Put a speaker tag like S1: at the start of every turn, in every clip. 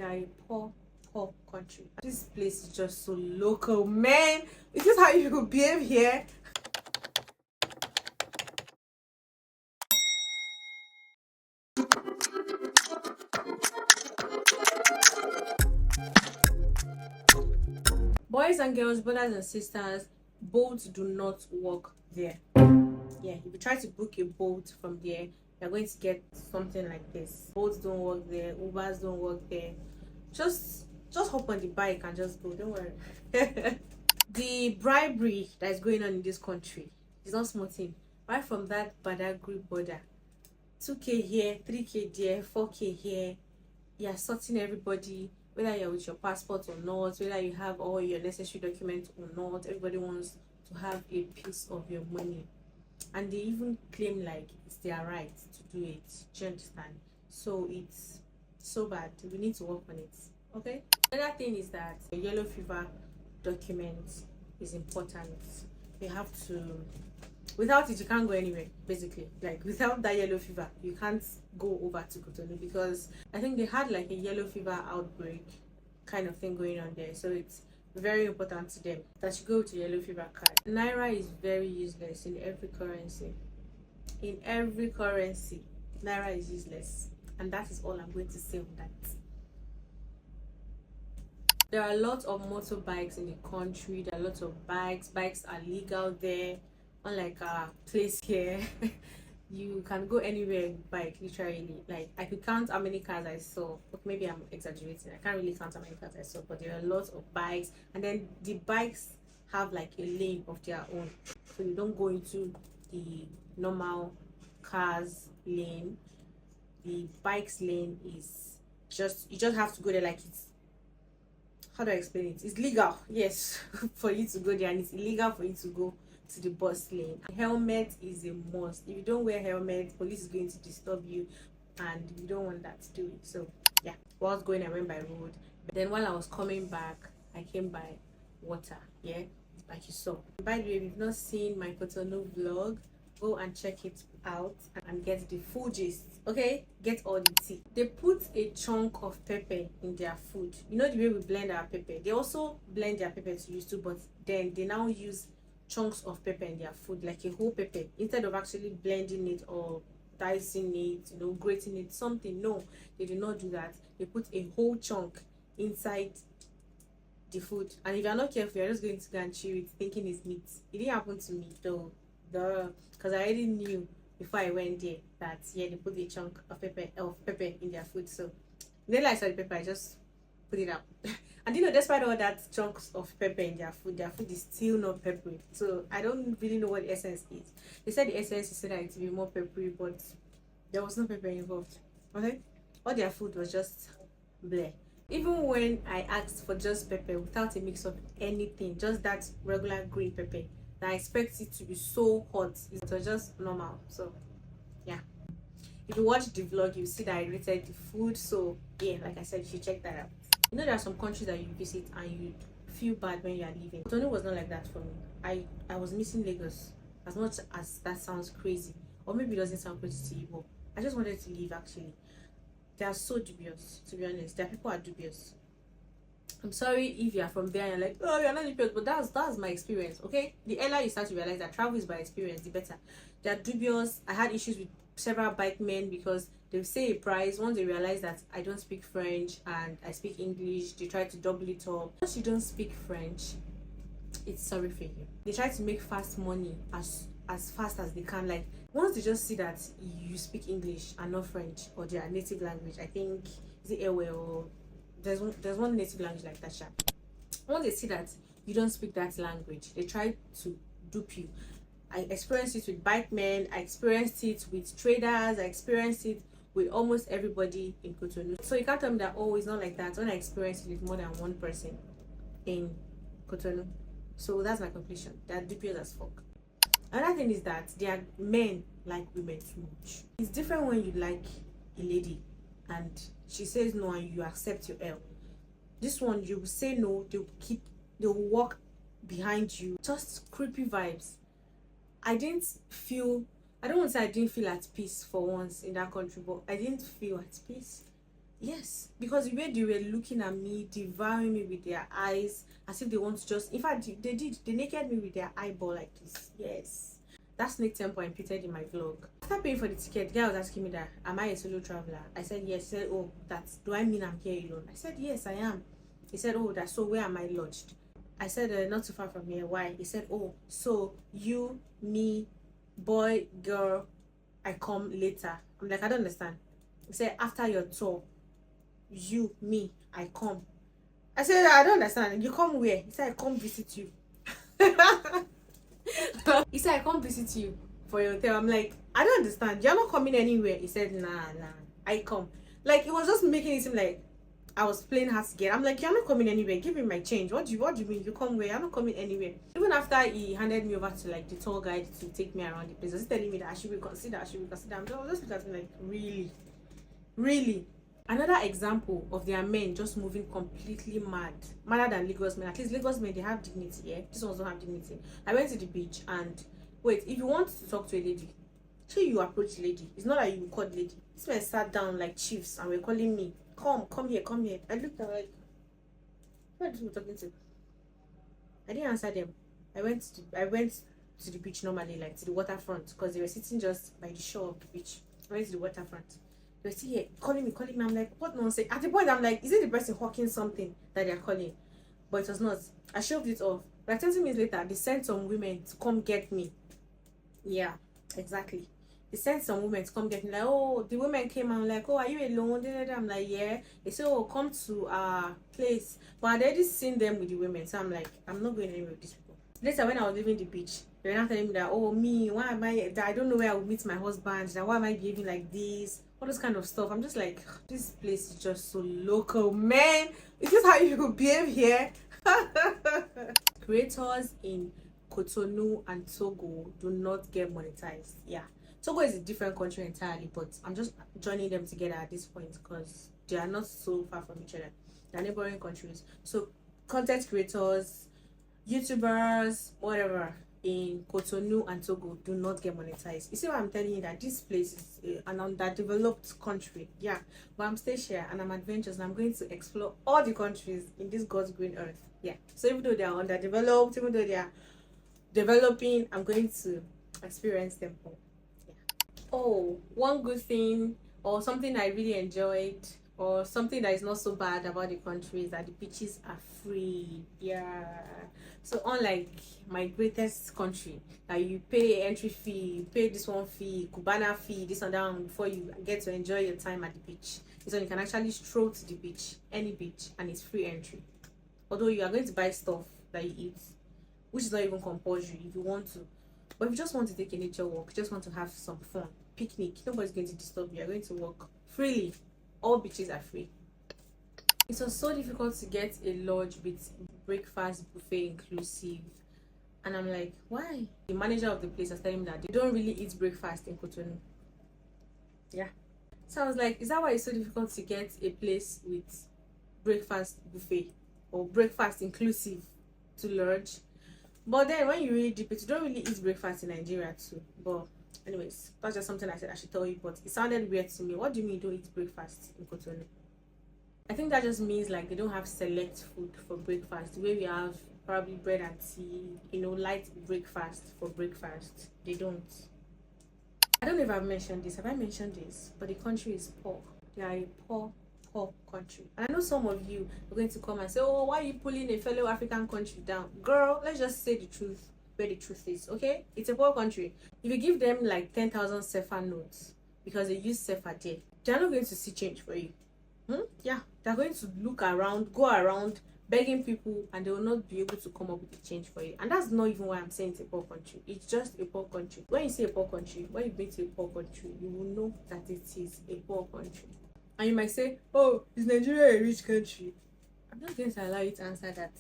S1: We are a poor country. This place is just so local, man. Is this how you behave here? Boys and girls, brothers and sisters, boats do not work there. Yeah, if you try to book a boat from there, you're going to get something like this. Boats don't work there, Ubers don't work there. Just hop on the bike and just go, don't worry. The bribery that is going on in this country is not small thing. Right from that Badagry border, 2k here, 3k there, 4k here, you're sorting everybody, whether you're with your passport or not, whether you have all your necessary documents or not. Everybody wants to have a piece of your money, and they even claim like it's their right to do it. Do you understand? So it's so bad. We need to work on it. Okay. Another thing is that the yellow fever document is important. You have to, without it you can't go anywhere. Basically, like without that yellow fever you can't go over to Cotonou, because I think they had like a yellow fever outbreak kind of thing going on there. So it's very important to them that you go with your yellow fever card. Naira is very useless in every currency. In every currency, Naira is useless, and that is all I'm going to say on that. There are a lot of motorbikes in the country. There are lots of bikes. Bikes are legal there, unlike our place here. You can go anywhere with bike, literally. Like, I could count how many cars I saw. Okay, maybe I'm exaggerating. I can't really count how many cars I saw, but there are lots of bikes. And then the bikes have like a lane of their own, so you don't go into the normal cars lane. The bikes lane is just, you just have to go there. Like, it's, how do I explain it? It's legal, yes, for you to go there, and it's illegal for you to go to the bus lane. Helmet is a must. If you don't wear helmet, police is going to disturb you, and you don't want that to do it. So yeah, while I was going, I went by road, but then while I was coming back, I came by water. Yeah, like you saw. By the way, if you've not seen my cotonou vlog, go and check it out and get the full gist. Okay, get all the tea. They put a chunk of pepper in their food. You know the way we blend our pepper, they also blend their pepper to use too, but then they now use chunks of pepper in their food, like a whole pepper, instead of actually blending it or dicing it, you know, grating it, something. No, they do not do that. They put a whole chunk inside the food, and if you're not careful, you're just going to go and chew it thinking it's meat. It didn't happen to me though, because I already knew before I went there that yeah, they put a chunk of pepper in their food. So then I saw the pepper, I just put it up. And you know, despite all that chunks of pepper in their food is still not peppery. So I don't really know what the essence is. They said the essence is so that it will be more peppery, but there was no pepper involved. Okay, all their food was just bleh. Even when I asked for just pepper without a mix of anything, just that regular green pepper, I expect it to be so hot, it was just normal. So yeah, if you watch the vlog, you see that I rated the food. So yeah, like I said, you should check that out. You know, there are some countries that you visit and you feel bad when you are leaving. Cotonou was not like that for me. I was missing Lagos, as much as that sounds crazy, or maybe it doesn't sound crazy to you, but I just wanted to leave. Actually, they are so dubious, to be honest. Their people are dubious. I'm sorry if you are from there and you're like, oh, you're not dubious, but that's my experience. Okay, the earlier you start to realize that travel is by experience, the better. They are dubious. I had issues with several bike men because they say a price. Once they realize that I don't speak French and I speak English, they try to double it up. Once you don't speak French, it's sorry for you. They try to make fast money as fast as they can. Like, once they just see that you speak English and not French or their native language, I think is it Ewe or there's one native language like that. Once they see that you don't speak that language, they try to dupe you. I experienced it with bike men, I experienced it with traders, I experienced it with almost everybody in Cotonou. So you can't tell me that, oh, it's not like that. When I experienced it with more than one person in Cotonou. So that's my conclusion. They are dubious as fuck. Another thing is that they are men like women too much. It's different when you like a lady and she says no and you accept your L. This one, you say no, they'll walk behind you. Just creepy vibes. I don't want to say I didn't feel at peace for once in that country, but I didn't feel at peace. Yes, because the way they were looking at me, devouring me with their eyes, as if they want to just, in fact, they did, they naked me with their eyeball like this. Yes. That snake temple I repeated in my vlog. After paying for the ticket, the guy was asking me that, am I a solo traveler? I said yes. He said, oh, that's, do I mean I'm here alone? I said, yes, I am. He said, oh, that's so, where am I lodged? I said, not too far from here. Why? He said, oh, so you, me, boy, girl, I come later. I'm like, I don't understand. He said, after your tour, you, me, I come. I said, I don't understand. You come where? He said, I come visit you. He said, I come visit you for your hotel. I'm like, I don't understand. You're not coming anywhere. He said, nah, I come. Like, it was just making it seem like I was playing hard to get. I'm like, you're not coming anywhere. Give me my change. What do you mean? You come where? You're not coming anywhere. Even after he handed me over to like the tour guide to take me around the place, he's telling me that I should reconsider. I'm just looking at me like, really? Really? Another example of their men just moving completely mad, madder than Lagos men. At least Lagos men, they have dignity. Yeah, these ones don't have dignity. I went to the beach, and wait, if you want to talk to a lady, so you approach the lady. It's not like you call the lady. These men sat down like chiefs and were calling me, come here, come here. I looked at her like, who are these people talking to? I didn't answer them. I went to the beach normally, like to the waterfront, because they were sitting just by the shore of the beach. I went to the waterfront. They were still here calling me. I'm like, what nonsense? At the point, I'm like, is it the person hawking something that they're calling? But it was not. I shoved it off. Like 20 minutes later, they sent some women to come get me. Yeah, exactly. They sent some women to come get me. Like, oh, the women came and like, oh, are you alone? I'm like, yeah. They said, oh, come to our place. But I'd already seen them with the women. So I'm like, I'm not going anywhere with these people. Later, when I was leaving the beach, they were not telling me that, oh, me, why am I, that I don't know where I will meet my husband, that why am I behaving like this, all this kind of stuff. I'm just like, this place is just so local, man. Is this how you behave here? Creators in Cotonou and Togo do not get monetized. Yeah, Togo is a different country entirely, but I'm just joining them together at this point because they are not so far from each other. They're neighboring countries. So content creators, YouTubers, whatever, in Cotonou and Togo do not get monetized. You see why I'm telling you that this place is an underdeveloped country. Yeah, but I'm stationary and I'm adventurous and I'm going to explore all the countries in this God's green earth. Yeah, so even though they are underdeveloped, even though they are developing, I'm going to experience them all. Yeah. Oh, one good thing or something I really enjoyed or something that is not so bad about the country is that the beaches are free. Yeah, so unlike my greatest country that you pay entry fee, you pay this one fee, cubana fee, this and that one before you get to enjoy your time at the beach. So you can actually stroll to the beach, any beach, and it's free entry. Although you are going to buy stuff that you eat, which is not even compulsory if you want to. But if you just want to take a nature walk, you just want to have some fun, picnic, nobody's going to disturb you. You're going to walk freely. All beaches are free. It was so difficult to get a lodge with breakfast buffet inclusive. And I'm like, why? The manager of the place was telling me that they don't really eat breakfast in Cotonou. Yeah. So I was like, is that why it's so difficult to get a place with breakfast buffet or breakfast inclusive to lodge? But then when you really deep it, you don't really eat breakfast in Nigeria too. But anyways, that's just something I said I should tell you, but it sounded weird to me. What do you mean you don't eat breakfast in Cotonou? I think that just means like they don't have select food for breakfast. The way we have probably bread and tea, you know, light breakfast for breakfast. They don't. I don't know if I've mentioned this. Have I mentioned this? But the country is poor. They are a poor country. And I know some of you are going to come and say, oh, why are you pulling a fellow African country down? Girl, let's just say the truth where the truth is, okay? It's a poor country. If you give them like 10,000 CFA notes because they use CFA there, they're not going to see change for you. Yeah, they're going to look around, go around begging people, and they will not be able to come up with a change for you. And that's not even why I'm saying it's a poor country. It's just a poor country. When you say a poor country, when you've been to a poor country, you will know that it is a poor country. And you might say, oh, is Nigeria a rich country? I'm not going to allow you to answer that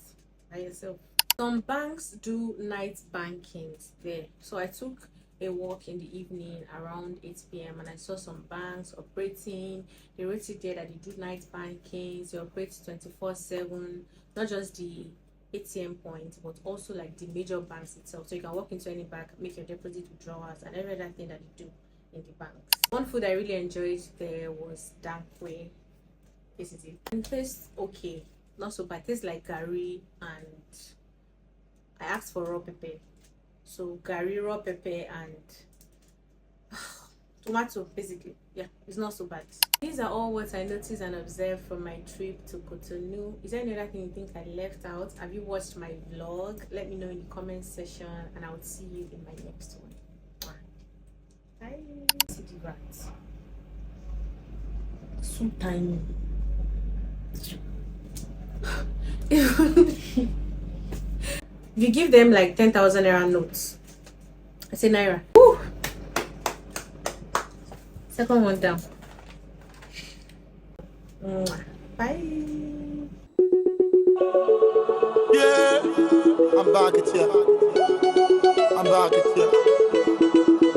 S1: by yourself. Some banks do night bankings there. So I took a walk in the evening around 8 p.m. and I saw some banks operating. They wrote it there that they do night bankings. They operate 24/7, not just the ATM point, but also like the major banks itself. So you can walk into any bank, make your deposit withdrawals, and every other thing that you do in the banks. One food I really enjoyed there was dankwe. basically. And tastes okay, not so bad. It tastes like gari, and I asked for raw pepper. So gari, raw pepper, and tomato, basically. Yeah, it's not so bad. These are all what I noticed and observed from my trip to Cotonou. Is there any other thing you think I left out? Have you watched my vlog? Let me know in the comment section, and I will see you in my next one. Bye. See the rats. So tiny. If you give them like 10,000 naira notes, I say naira. Woo! Second one down. Bye.
S2: Yeah, I'm back at you. I'm back at you.